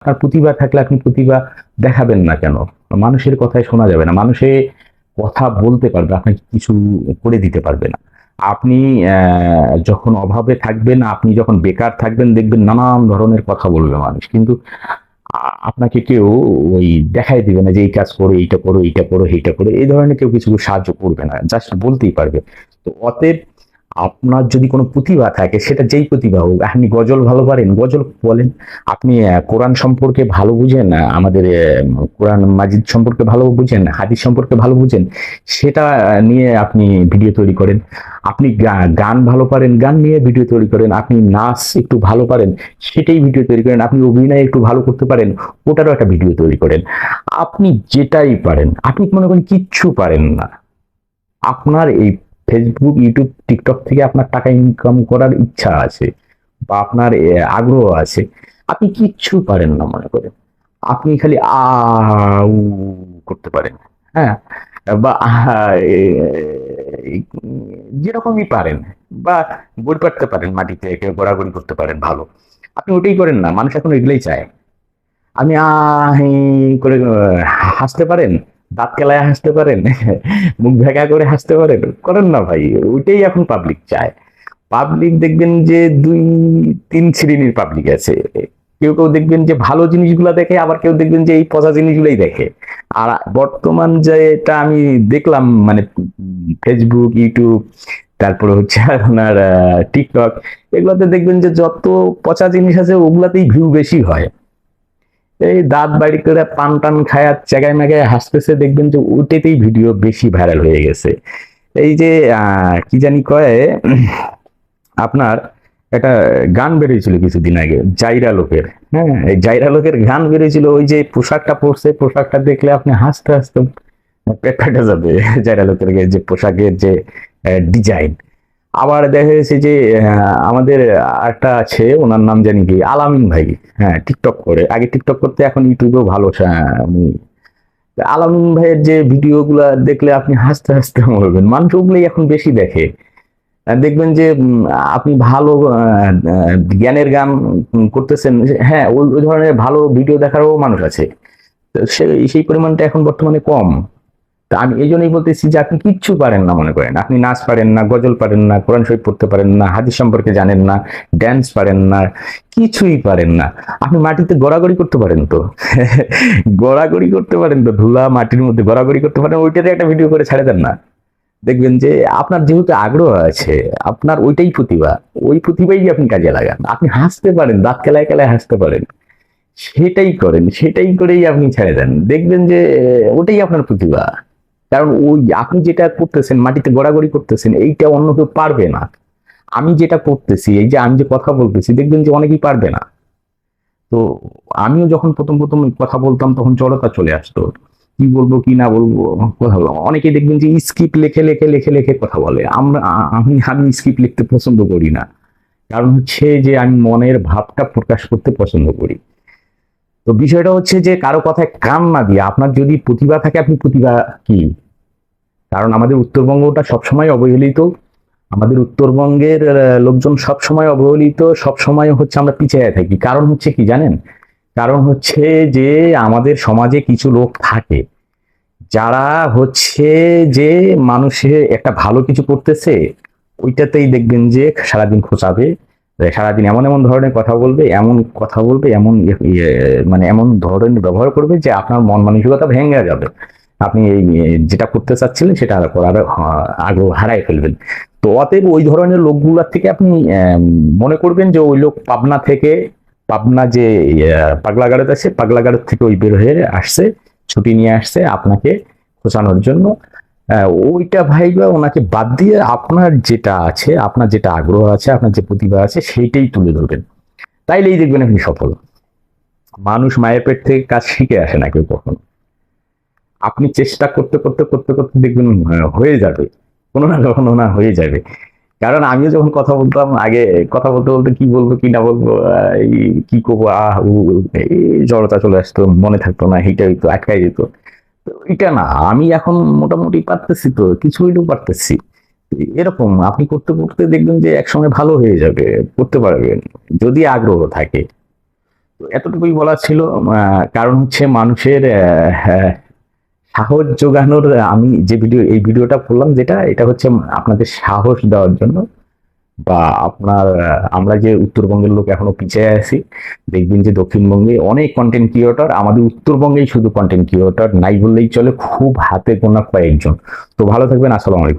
আপনার প্রতিভা থাকলে আপনি প্রতিভা দেখাবেন না কেন? মানুষের কথায় শোনা যাবে না, মানুষে কথা বলতে পারবে, আপনাকে কিছু করে দিতে পারবে না। আপনি যখন অভাবে থাকবেন, আপনি যখন বেকার থাকবেন, দেখবেন নানান ধরনের কথা বলবে মানুষ, কিন্তু আপনাকে কেউ ওই দেখাই দিবে না যে এই কাজ করো, এইটা করো, এইটা করো, এইটা করো, এই ধরনের কেউ কিছু সাহায্য করবে না, জাস্ট বলতেই পারবে। তো অতএব আপনার যদি কোনো প্রতিভা থাকে, সেটা যেই প্রতিভা হোক, আপনি গজল ভালো পারেন, গজল বলেন। আপনি কোরআন সম্পর্কে ভালো বুঝেন, আমাদের কোরআন মাজিদ সম্পর্কে ভালো বুঝেন, হাদিস সম্পর্কে ভালো বুঝেন, সেটা নিয়ে আপনি ভিডিও তৈরি করেন। আপনি গান ভালো পারেন, গান নিয়ে ভিডিও তৈরি করেন। আপনি নাচ একটু ভালো পারেন, সেটাই ভিডিও তৈরি করেন। আপনি অভিনয় একটু ভালো করতে পারেন, ওটারও একটা ভিডিও তৈরি করেন। আপনি যেটাই পারেন, আপনি মনে করেন কিচ্ছু পারেন না, আপনার এই ফেসবুক, ইউটিউব, টিকটক থেকে আপনার টাকা ইনকাম করার ইচ্ছা আছে বা আপনার আগ্রহ আছে, আপনি কিচ্ছু পারেন না মনে করেন, আপনি খালি আ উ করতে পারেন, হ্যাঁ, বা যেরকমই পারেন, বা বই পড়তে পারেন, মাটিতে কেউ গড়াগড়ি করতে পারেন, ভালো। আপনি ওটাই করেন না, মানুষ এখন এগুলোই চায়। আপনি হি করে হাসতে পারেন, দাঁত কেলায় হাসতে পারেন, মুখ ভেঙা করে হাসতে পারেন, করেন না ভাই। ওইটাই এখন পাবলিক চায়। পাবলিক দেখবেন যে দুই তিন শ্রেণীর পাবলিক আছে। কেউ কেউ দেখবেন যে ভালো জিনিসগুলা দেখে, আবার কেউ দেখবেন যে এই পচা জিনিসগুলাই দেখে। আর বর্তমান যেটা আমি দেখলাম, মানে ফেসবুক, ইউটিউব, তারপরে হচ্ছে আপনার টিকটক, এগুলাতে দেখবেন যে যত পচা জিনিস আছে ওগুলাতেই ভিউ বেশি হয়। এই দাঁত বাড়ি করে পান টান খায় জায়গায় ম্যাগায় হাসতেছে, দেখবেন যে ওইটাতেই ভিডিও বেশি ভাইরাল হয়ে গেছে। এই যে কি জানি কয়, আপনার একটা গান বেরিয়েছিল কিছুদিন আগে জাইরা লোকের, হ্যাঁ, এই জাইরা লোকের গান বেরিয়েছিল, ওই যে পোশাকটা পরছে, পোশাকটা দেখলে আপনি হাসতে হাসতে পেট ফেটে যাবে। জাইরা লোকের যে পোশাকের যে ডিজাইন। আবার দেখা যাচ্ছে যে আমাদের একটা আছে, ওনার নাম জানি কি, আলামিন ভাই। হ্যাঁ, টিকটক করে, আগে টিকটক করতে, এখন ইউটিউবেও ভালো উনি। আলামিন ভাইয়ের যে ভিডিও গুলা দেখলে আপনি হাসতে হাসতে মরবেন, মানুষ ওগুলোই এখন বেশি দেখে। দেখবেন যে আপনি ভালো জ্ঞানের গান করতেছেন, হ্যাঁ, ওই ধরনের ভালো ভিডিও দেখারও মানুষ আছে। তো সেই পরিমাণটা এখন বর্তমানে কম। তা আমি এই জন্যই বলতেছি যে আপনি কিচ্ছু পারেন না মনে করেন, আপনি নাচ পারেন না, গজল পারেন না, কোরআন শরীফ পড়তে পারেন না, হাদিস সম্পর্কে জানেন না, ড্যান্স পারেন না, কিছুই পারেন না। আপনি মাটিতে গড়াগড়ি করতে পারেন তো? গড়াগড়ি করতে পারেন তো, ধুলা মাটির মধ্যে গড়াগড়ি করতে পারেন, ওইটাতে একটা ভিডিও করে ছেড়ে দেন না। দেখবেন যে আপনার যেহেতু আগ্রহ আছে, আপনার ওইটাই প্রতিভা, ওই প্রতিভাই আপনি কাজে লাগান। আপনি হাসতে পারেন, দাঁত কেলায় কেলায় হাসতে পারেন, সেটাই করেন, সেটাই করেই আপনি ছেড়ে দেন, দেখবেন যে ওটাই আপনার প্রতিভা। কারণ ওই আপনি যেটা করতেছেন, মাটিতে গড়াগড়ি করতেছেন, এইটা অন্য কেউ পারবে না। আমি যেটা করতেছি, এই যে আমি যে কথা বলতেছি, দেখবেন যে অনেকেই পারবে না। তো আমিও যখন প্রথম প্রথম কথা বলতাম, তখন জড়তা চলে আসতো, কি বলবো কি না বলবো, কথা বলবো। অনেকেই দেখবেন যে স্ক্রিপ্ট লেখে লেখে লেখে লেখে কথা বলে। আমি আমি স্ক্রিপ্ট লিখতে পছন্দ করি না। কারণ হচ্ছে যে আমি মনের ভাবটা প্রকাশ করতে পছন্দ করি। তো বিষয়টা হচ্ছে যে কারো কথায় কান না দিয়ে, আপনার যদি প্রতিভা থাকে, আপনি প্রতিভা কি, কারণ আমাদের উত্তরবঙ্গটা সবসময় অবহেলিত। আমাদের উত্তরবঙ্গের লোকজন সবসময় অবহেলিত, সবসময় হচ্ছে আমরা পিছিয়ে থাকি। কারণ হচ্ছে কি জানেন? কারণ হচ্ছে যে আমাদের সমাজে কিছু লোক থাকে, যারা হচ্ছে যে মানুষের একটা ভালো কিছু করতেছে, ওইটাতেই দেখবেন যে সারাদিন খোঁচাবে, সারাদিন এমন এমন ধরনের কথা বলবে, এমন কথা বলবে, এমন মানে এমন ধরনের ব্যবহার করবে যে আপনার মন মানসিকতা ভেঙে যাবে। আপনি এই যেটা করতে চাচ্ছিলেন সেটা করার আগ্রহ হারাই ফেলবেন। তো অতএব ওই ধরনের লোকগুলোর থেকে আপনি মনে করবেন যে ওই লোক পাবনা থেকে, পাবনা যে পাগলাগারদ আছে, পাগলাগারদ থেকে ওই বের হয়ে আসছে, ছুটি নিয়ে আসছে আপনাকে খোঁচানোর জন্য। ওইটা ভাইবা ওনাকে বাদ দিয়ে আপনার যেটা আছে, আপনার যেটা আগ্রহ আছে, আপনার যে প্রতিভা আছে, সেইটাই তুলে ধরবেন। তাইলেই দেখবেন আপনি সফল। মানুষ মায়ের পেট থেকে কাজ শিখে আসে না কেউ কখনো। আপনি চেষ্টা করতে করতে করতে করতে দেখবেন হয়ে যাবে, কোনো না কখনো না হয়ে যাবে। কারণ আমিও যখন কথা বলতাম আগে, কথা বলতে বলতে কি বলবো কি না বলবো, এই কি করবো, এই জড়তা চলে আসতো, মনে থাকতো না, এইটা হইতো, আটকাই যেত। তো এটা না, আমি এখন মোটামুটি পারতেছি, তো কিছু হইলেও পারতেছি। এরকম আপনি করতে করতে দেখবেন যে একসঙ্গে ভালো হয়ে যাবে, করতে পারবেন যদি আগ্রহ থাকে। তো এতটুকুই বলা ছিল। কারণ হচ্ছে মানুষের সাহস যোগানোর, আমি যে এই ভিডিওটা করলাম, যেটা এটা হচ্ছে আপনাদের সাহস দেওয়ার জন্য। বা আপনার আমরা যে উত্তরবঙ্গের লোক এখনো পিছিয়ে আছি, দেখবেন যে দক্ষিণবঙ্গে অনেক কন্টেন্ট ক্রিয়েটর, আমাদের উত্তরবঙ্গেই শুধু কন্টেন্ট ক্রিয়েটর নাই বললেই চলে, খুব হাতে গোনা কয়েকজন। তো ভালো থাকবেন, আসসালামু আলাইকুম।